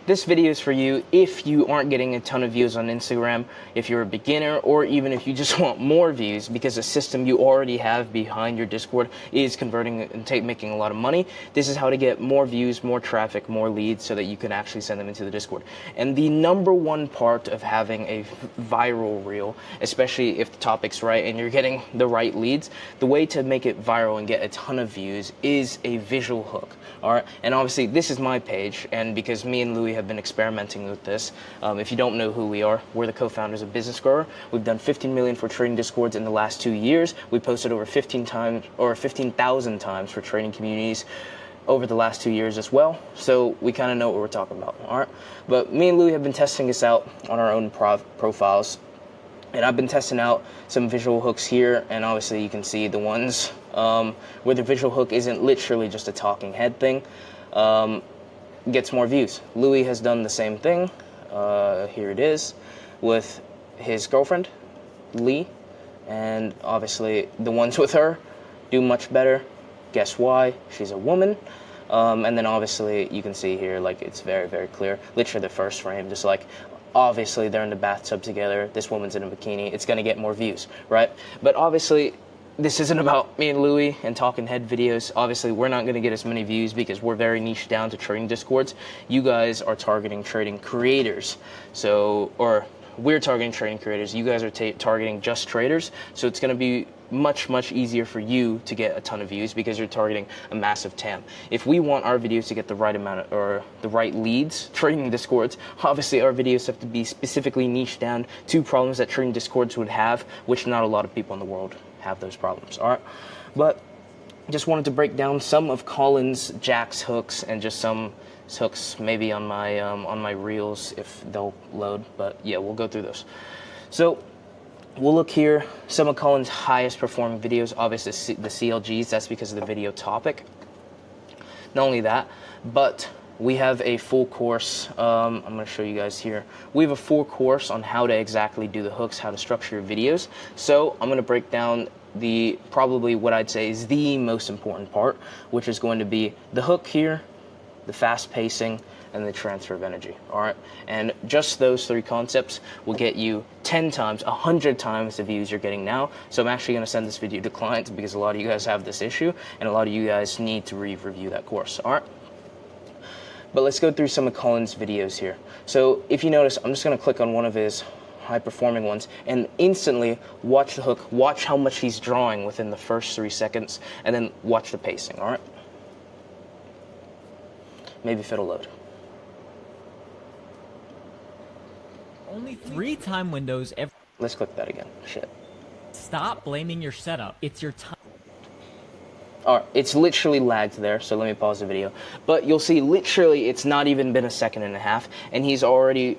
this video is for you if you aren't getting a ton of views on Instagram, if you're a beginner, or even if you just want more views because the system you already have behind your Discord is converting and making a lot of money. This is how to get more views, more traffic, more leads so that you can actually send them into the Discord. And the number one part of having a viral reel, especially if the topic's right and you're getting the right leads, the way to make it viral and get a ton of views is a visual hook. All right, and obviously this is my page, and because me and Louis have been experimenting with this, if you don't know who we are, we're the co-founders of Business Grower. We've done 15 million for trading Discords in the last 2 years. We posted over 15,000 times for trading communities over the last 2 years as well, so we kind of know what we're talking about. All right, but me and Louis have been testing this out on our own profiles. And I've been testing out some visual hooks here, and obviously you can see the ones where the visual hook isn't literally just a talking head thing, gets more views. Louis has done the same thing, here it is, with his girlfriend, Lee, and obviously the ones with her do much better. Guess why? She's a woman. And then obviously you can see here, like, it's very, very clear. Literally the first frame, just like, obviously they're in the bathtub together, this woman's in a bikini, it's gonna get more views, right? But obviously this isn't about me and Louis and talking head videos. Obviously we're not gonna get as many views because we're very niche down to trading Discords. You guys are targeting trading creators, so, or we're targeting trading creators, you guys are targeting just traders, so it's going to be much easier for you to get a ton of views because you're targeting a massive TAM. If we want our videos to get the right amount of, or the right leads trading Discords, obviously our videos have to be specifically niched down to problems that trading Discords would have, which not a lot of people in the world have those problems. All right, but just wanted to break down some of Colin's, Jack's hooks, and just some hooks maybe on my reels if they'll load, but yeah, we'll go through those. So we'll look here, some of Colin's highest performing videos, obviously the CLGs, that's because of the video topic. Not only that, but we have a full course, I'm going to show you guys here. We have a full course on how to exactly do the hooks, how to structure your videos. So I'm going to break down the, probably what I'd say is the most important part, which is going to be the hook here, the fast pacing, and the transfer of energy. All right, and just those three concepts will get you 10 times, 100 times the views you're getting now. So I'm actually going to send this video to clients because a lot of you guys have this issue, and a lot of you guys need to review that course. All right, but let's go through some of Colin's videos here. So if you notice, I'm just going to click on one of his high-performing ones and instantly watch the hook, watch how much he's drawing within the first 3 seconds, and then watch the pacing. All right, maybe if it'll load. Only 3 time windows every... Let's click that again. Shit. Stop blaming your setup. It's your time. All right, it's literally lagged there, so let me pause the video. But you'll see literally it's not even been a second and a half, and he's already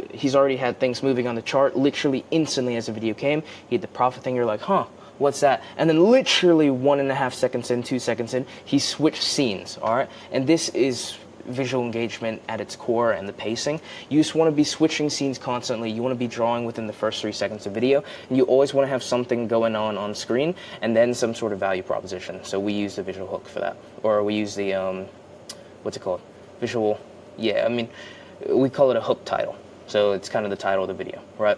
had things moving on the chart literally instantly as the video came. He had the profit thing, you're like, huh, what's that? And then literally 1.5 seconds in, 2 seconds in, he switched scenes, all right? And this is visual engagement at its core and the pacing. You just want to be switching scenes constantly. You want to be drawing within the first 3 seconds of video, and you always want to have something going on screen and then some sort of value proposition. So we use the visual hook for that, or we use the what's it called, visual, yeah, I mean, we call it a hook title, so it's kind of the title of the video, right?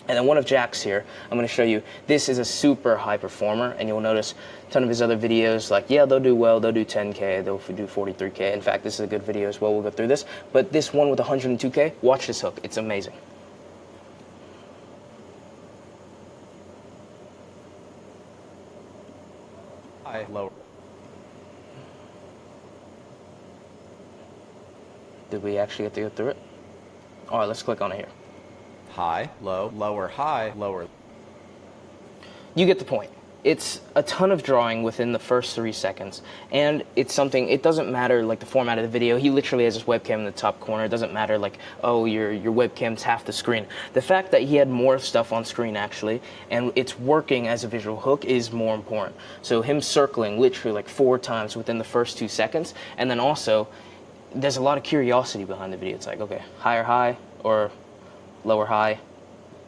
And then one of Jack's here, I'm going to show you, this is a super high performer, and you'll notice a ton of his other videos, like, yeah, they'll do well, they'll do 10K, they'll do 43K. In fact, this is a good video as well, we'll go through this. But this one with 102K, watch this hook, it's amazing. High, low. Did we actually get to go through it? All right, let's click on it here. High, low, lower, high, lower. You get the point. It's a ton of drawing within the first 3 seconds, and it's something, it doesn't matter like the format of the video. He literally has his webcam in the top corner. It doesn't matter like, oh, your webcam's half the screen. The fact that he had more stuff on screen actually, and it's working as a visual hook is more important. So him circling literally like 4 times within the first 2 seconds, and then also, there's a lot of curiosity behind the video. It's like, okay, higher high, or lower high,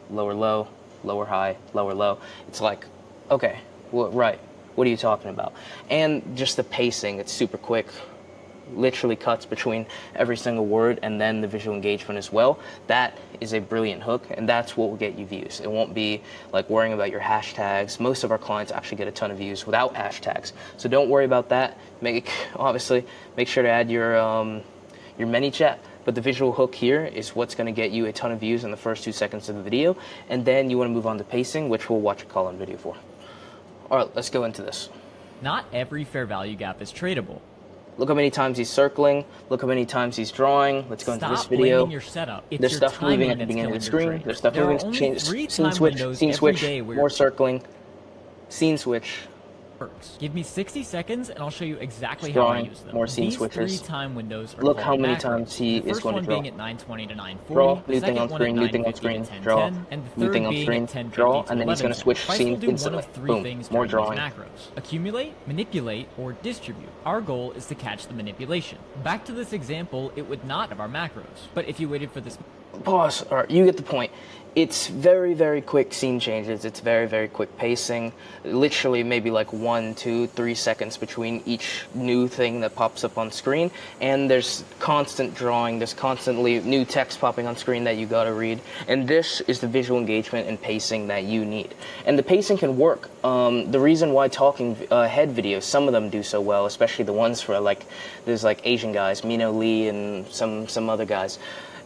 lower low, lower high, lower low. It's like, okay, well, right, what are you talking about? And just the pacing, it's super quick. literally cuts between every single word and then the visual engagement as well. That is a brilliant hook, and that's what will get you views. It won't be like worrying about your hashtags. Most of our clients actually get a ton of views without hashtags, so don't worry about that. Obviously make sure to add your ManyChat. But the visual hook here is what's going to get you a ton of views in the first 2 seconds of the video, and then you want to move on to pacing, which we'll watch a call-in video for. All right, let's go into this. Not every fair value gap is tradable. Look how many times he's circling. Look how many times he's drawing. Let's go into this video. Stop blaming your setup. It's There's your stuff moving at timing the that's beginning of the killing screen. your trade. There's stuff There are moving. only 3 Scene time switch. windows Scene every switch. day where More circling. Scene switch. works. Give me 60 seconds and I'll show you exactly Drawing, how I use them. more scene These switchers. 3 time windows are Look how called many macros. times he The is first going to one draw. being at 920 to 940, Draw, the new thing second on one at screen, new thing on 950 screen, to 1010, draw, and the new third thing on being screen, at 1050 draw, to and then he's going to 1110. switch Price scene will do one instantly. of 3 Boom, things more during these drawing. macros. Accumulate, manipulate, or distribute. Our goal is to catch the manipulation. Back to this example, it would not have our macros, but if you waited for this Pause. All right, you get the point. It's very, very quick scene changes. It's very, very quick pacing. Literally maybe like 1, 2, 3 seconds between each new thing that pops up on screen. And there's constant drawing. There's constantly new text popping on screen that you gotta read. And this is the visual engagement and pacing that you need. And the pacing can work. The reason why talking head videos, some of them do so well, especially the ones for like, there's like Asian guys, Mino Lee and some other guys.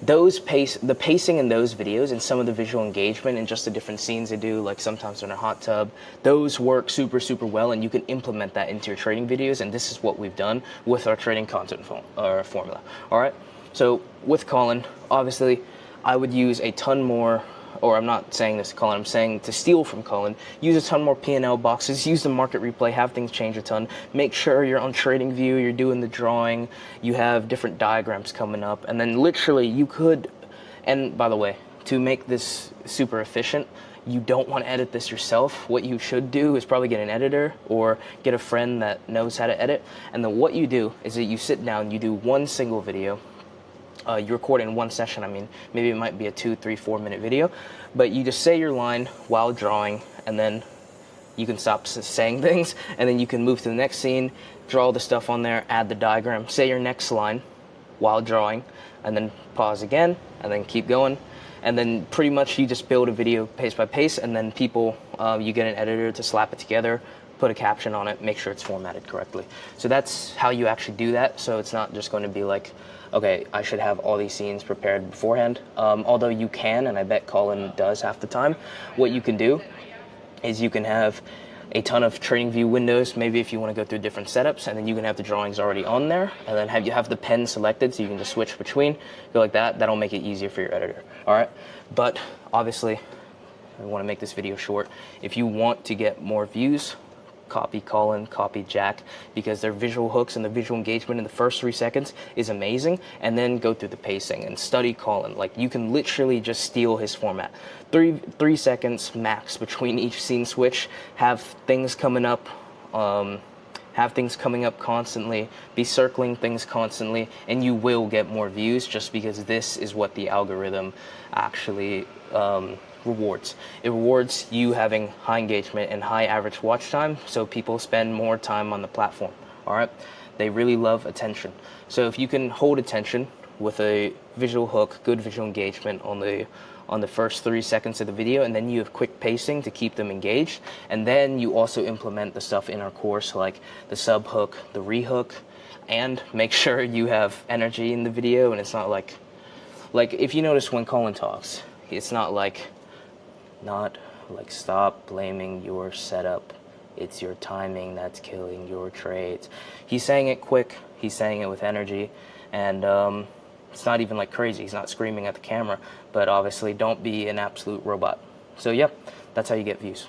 The pacing in those videos and some of the visual engagement and just the different scenes they do, like sometimes they're in a hot tub, those work super, super well, and you can implement that into your trading videos, and this is what we've done with our trading content formula. All right, so with Colin, obviously, I would use a ton more, or I'm not saying this to Colin, I'm saying to steal from Colin, use a ton more P&L boxes, use the market replay, have things change a ton, make sure you're on TradingView, you're doing the drawing, you have different diagrams coming up, and then literally you could, and by the way, to make this super efficient, you don't want to edit this yourself. What you should do is probably get an editor or get a friend that knows how to edit, and then what you do is that you sit down, you do one single video, you record in one session. I mean, maybe it might be a 2, 3, 4 minute video, but you just say your line while drawing, and then you can stop saying things, and then you can move to the next scene, draw the stuff on there, add the diagram, say your next line while drawing, and then pause again, and then keep going. And then pretty much you just build a video pace by pace, and then you get an editor to slap it together, put a caption on it, make sure it's formatted correctly. So that's how you actually do that. So it's not just going to be like, okay, I should have all these scenes prepared beforehand. Although you can, and I bet Colin does half the time, what you can do is you can have a ton of TradingView windows, maybe if you want to go through different setups, and then you can have the drawings already on there, and then you have the pen selected so you can just switch between, go like that. That'll make it easier for your editor. All right, but obviously I want to make this video short. If you want to get more views, copy Colin, copy Jack, because their visual hooks and the visual engagement in the first 3 seconds is amazing, and then go through the pacing and study Colin. Like, you can literally just steal his format. 3 seconds max between each scene switch, have things coming up constantly, be circling things constantly, and you will get more views just because this is what the algorithm actually rewards. It rewards you having high engagement and high average watch time, so people spend more time on the platform. All right, they really love attention. So if you can hold attention with a visual hook, good visual engagement on the first 3 seconds of the video, and then you have quick pacing to keep them engaged, and then you also implement the stuff in our course like the sub hook, the rehook, and make sure you have energy in the video, and it's not like if you notice when Colin talks, it's not like stop blaming your setup, it's your timing that's killing your trades. He's saying it quick, he's saying it with energy, and it's not even like crazy. He's not screaming at the camera, but obviously don't be an absolute robot. So yeah, that's how you get views.